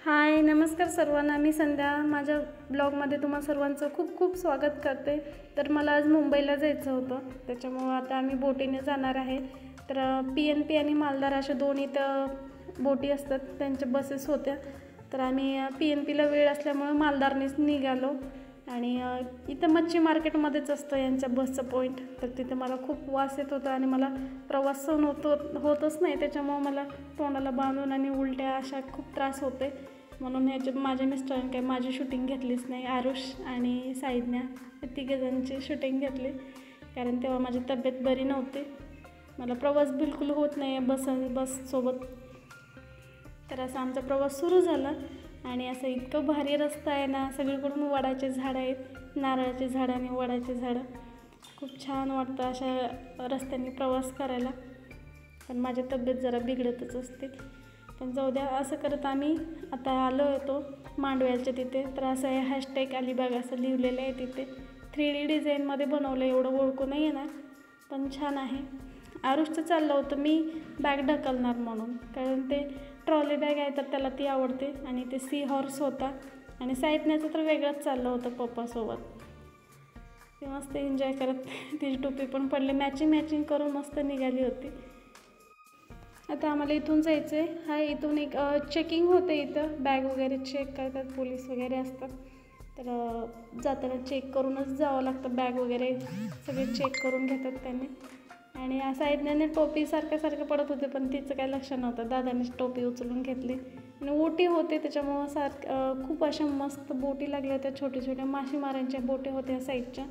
हाय, नमस्कार सर्वांना. मी संध्या. माझ्या ब्लॉगमध्ये तुम्हा सर्वांचं खूप खूप स्वागत करते. तर मला आज मुंबईला जायचं होतं, त्याच्यामुळं आता आम्ही बोटीने जाणार आहे. तर PNP आणि मालदार अशा दोन इथं बोटी असतात, त्यांच्या बसेस होत्या. तर आम्ही PNPला वेळ असल्यामुळं मालदारनेच निघालो. आणि इथं मच्छी मार्केटमध्येच असतं यांच्या बसचं पॉईंट. तर तिथं मला खूप वास येत होता आणि मला प्रवास सहन होतच नाही. त्याच्यामुळं मला तोंडाला बांधून आणि उलट्या अशा खूप त्रास होते. म्हणून माझ्या मिस्टरांनी काही माझी शूटिंग घेतलीच नाही. आरुष आणि साईदन्या या तिघेजणांची शूटिंग घेतली, कारण तेव्हा माझी तब्येत बरी नव्हती. मला प्रवास बिलकुल होत नाही आहे बससोबत. तर असा आमचा प्रवास सुरू झाला. आणि असं इतकं भारी रस्ता आहे ना, सगळीकडून वडाचे झाडं आहेत, नारळाची झाडं आणि वडाची झाडं. खूप छान वाटतं अशा रस्त्याने प्रवास करायला. पण माझी तब्येत जरा बिघडतच असते. पण जाऊ द्या. असं करत आम्ही आता आलो होतो मांडव्याच्या तिथे. तर असं आहे हॅशटॅग अलिबाग असं लिहिलेलं आहे तिथे. 3D डिझाईनमध्ये बनवलं आहे, एवढं ओळखू नाही येणार पण छान आहे. आरुषचं चाललं होतं मी बॅग ढकलणार म्हणून, कारण ते ट्रॉली बॅग आहे तर त्याला ती आवडते. आणि ते सी हॉर्स होता. आणि साईदन्याचं तर वेगळंच चाललं होतं पप्पासोबत. ते मस्त एन्जॉय करत तिची टोपी पण पडली, मॅचिंग करून मस्त निघाली होती. आता आम्हाला इथून जायचं आहे. हा इथून एक चेकिंग होते, इथं बॅग वगैरे चेक करतात, पोलीस वगैरे असतात. तर जाताना चेक करूनच जावं लागतं, बॅग वगैरे सगळे चेक करून घेतात त्यांनी. आणि साईदन्याने टोपी सारखं पडत होते, पण तिचं काही लक्ष नव्हतं. दादानेच टोपी उचलून घेतली. आणि ओटी होते त्याच्यामुळं खूप अशा मस्त बोटी लागल्या होत्या, छोट्या छोट्या मासेमारांच्या बोटी होत्या साईडच्या.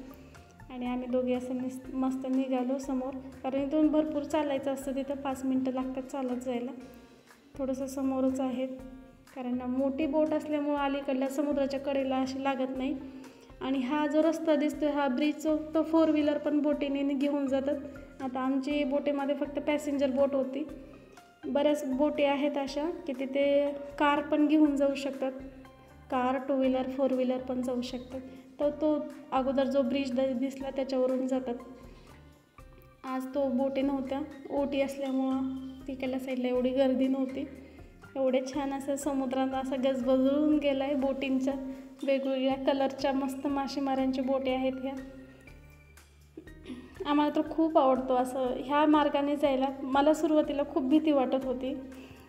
आणि आम्ही दोघे असं मस्त निघालो समोर, कारण इथून भरपूर चालायचं असतं. तिथं 5 मिनटं लागतात चालत जायला. थोडंसं समोरच आहे, कारण मोठी बोट असल्यामुळं अलीकडल्या समुद्राच्या कडेला अशी लागत नाही. आणि हा जो रस्ता दिसतो, हा ब्रिज, तो 4 व्हीलर पण बोटीने घेऊन जातात. आता आमची बोटीमध्ये फक्त पॅसेंजर बोट होती. बऱ्याच बोटी आहेत अशा की तिथे कार पण घेऊन जाऊ शकतात. कार, 2 व्हीलर, 4 व्हीलर पण जाऊ शकतात. तर तो अगोदर जो ब्रिज दिसला त्याच्यावरून जातात. आज तो बोटी नव्हत्या, ओटी असल्यामुळं तिकडल्या साईडला एवढी गर्दी नव्हती. एवढे छान असं समुद्रात असं गजबजून गेला आहे बोटींच्या. वेगवेगळ्या कलरच्या मस्त मासेमाऱ्यांच्या बोटी आहेत ह्या. आम्हाला तर खूप आवडतो असं ह्या मार्गाने जायला. मला सुरुवातीला खूप भीती वाटत होती,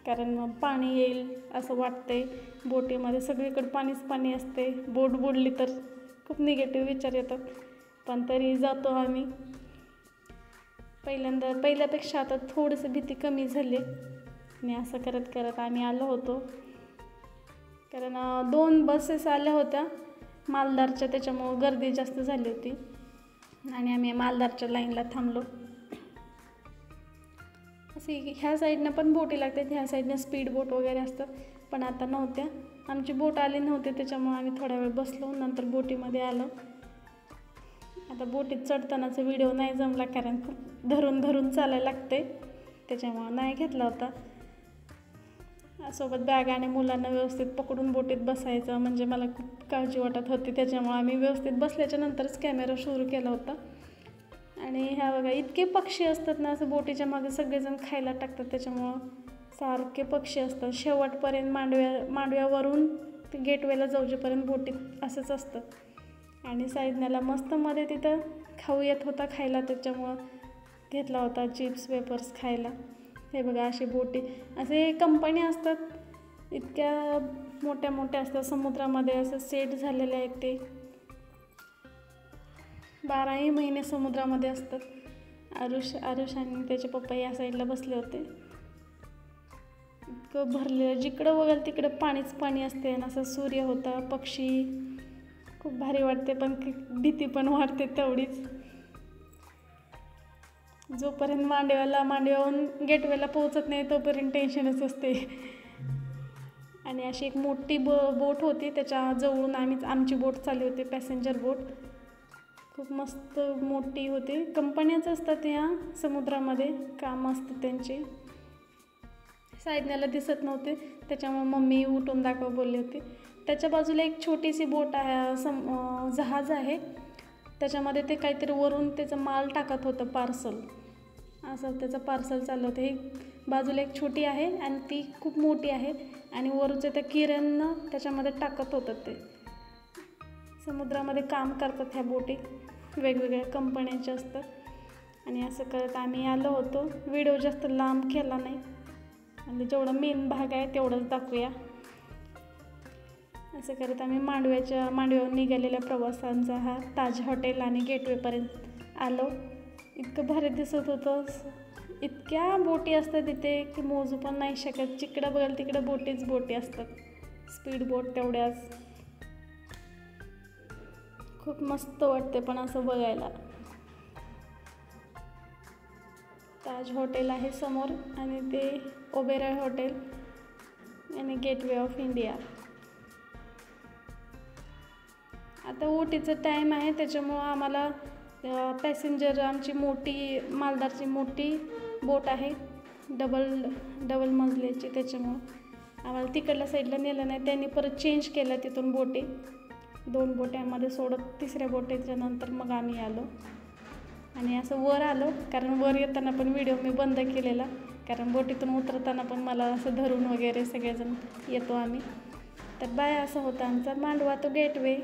कारण पाणी येईल असं वाटते. बोटीमध्ये सगळीकडे पाणीच पाणी असते. बोट बुडली तर खूप निगेटिव्ह विचार येतात, पण तरी जातो आम्ही. पहिल्यापेक्षा आता थोडंसं भीती कमी झाली. आणि असं करत करत आम्ही आलो होतो, कारण 2 बसेस आल्या होत्या मालदारच्या, त्याच्यामुळं गर्दी जास्त झाली होती. आणि आम्ही मालदारच्या लाईनला थांबलो. असे ह्या साईडनं पण बोटी लागतात, ह्या साईडनं स्पीड बोट वगैरे असतात, पण आता नव्हत्या. आमची बोट आली नव्हती, त्याच्यामुळे आम्ही थोडा वेळ बसलो, नंतर बोटीमध्ये आलो. आता बोटीत चढतानाचा व्हिडिओ नाही जमला, कारण खूप धरून चालायला लागते, त्याच्यामुळं नाही घेतला होता. सोबत बॅग आणि मुलांना व्यवस्थित पकडून बोटीत बसायचं म्हणजे मला खूप काळजी वाटत होती. त्याच्यामुळे आम्ही व्यवस्थित बसल्याच्या नंतरच कॅमेरा सुरू केला होता. आणि ह्या बघा इतके पक्षी असतात ना, असं बोटीच्या मागे सगळेजण खायला टाकतात, त्याच्यामुळं सारखे पक्षी असतात. शेवटपर्यंत मांडव्यावरून ते गेटवेला जाऊजेपर्यंत बोटीत असंच असतं. आणि साईदन्याला मस्त मध्ये तिथं खाऊ येत होता खायला, त्याच्यामुळं घेतला होता चिप्स वेपर्स खायला. हे बघा अशी बोटी, असे कंपनी असतात, इतक्या मोठ्या असतात समुद्रामध्ये, असं सेट झालेले आहेत ते. 12ही महिने समुद्रामध्ये असतात. आरुष आणि त्याचे पप्पा या साईडला बसले होते. इतकं भरलेलं, जिकडं बघाल तिकडं पाणीच पाणी असते. आणि असं सूर्य होता, पक्षी, खूप भारी वाटते, पण भीती पण वाटते तेवढीच. जोपर्यंत मांडव्याहून गेटवेला पोहोचत नाही तोपर्यंत टेन्शनच असते. आणि अशी एक मोठी बोट होती, त्याच्या जवळून आमची बोट चालली होती, पॅसेंजर बोट. खूप मस्त मोठी होती. कंपन्याच असतात या समुद्रामध्ये, काम असतं त्यांची. साईदन्याला दिसत नव्हते, त्याच्यामुळे मम्मी उठून दाखव बोलली होती. त्याच्या बाजूला एक छोटीशी बोट आहे, जहाज आहे, त्याच्यामध्ये ते काहीतरी वरून त्याचं माल टाकत होतं, पार्सल. असं त्याचं पार्सल चाललं होतं. हे बाजूला एक छोटी आहे आणि ती खूप मोठी आहे आणि वरच्या त्या किरण त्याच्यामध्ये टाकत होतात. ते समुद्रामध्ये काम करतात ह्या बोटी, वेगवेगळ्या कंपन्यांच्या असतात. आणि असं करत आम्ही आलो होतो. व्हिडिओ जास्त लांब केला नाही आणि जेवढा मेन भाग आहे तेवढंच दाखवूया. असं करत आम्ही मांडव्यावर निघालेल्या प्रवासांचा हा ताज हॉटेल आणि गेटवेपर्यंत आलो. इतकं भारी दिसत होतं. इतक्या बोटी असतात तिथे की मोजू पण नाही शकत. जिकडं बघाल तिकडं बोटी असतात, स्पीड बोट तेवढ्याच. खूप मस्त वाटते पण असं बघायला. ताज हॉटेल आहे समोर आणि ते ओबेरॉय हॉटेल आणि गेटवे ऑफ इंडिया. आता ओटीचं टाईम आहे त्याच्यामुळं आम्हाला पॅसेंजर आमची मोठी मालदारची मोठी बोट आहे, डबल मजल्याची, त्याच्यामुळं आम्हाला तिकडल्या साईडला नेलं नाही. त्यांनी परत चेंज केलं तिथून बोटी, 2 बोट्यांमध्ये सोडत 3ऱ्या बोटीच्या नंतर मग आम्ही आलो. आणि असं वर आलो, कारण वर येताना पण व्हिडिओ मी बंद केलेला, कारण बोटीतून उतरताना पण मला असं धरून वगैरे सगळेजण येतो आम्ही. तर बाय, असं होतं आमचा मांडवा तो गेटवे.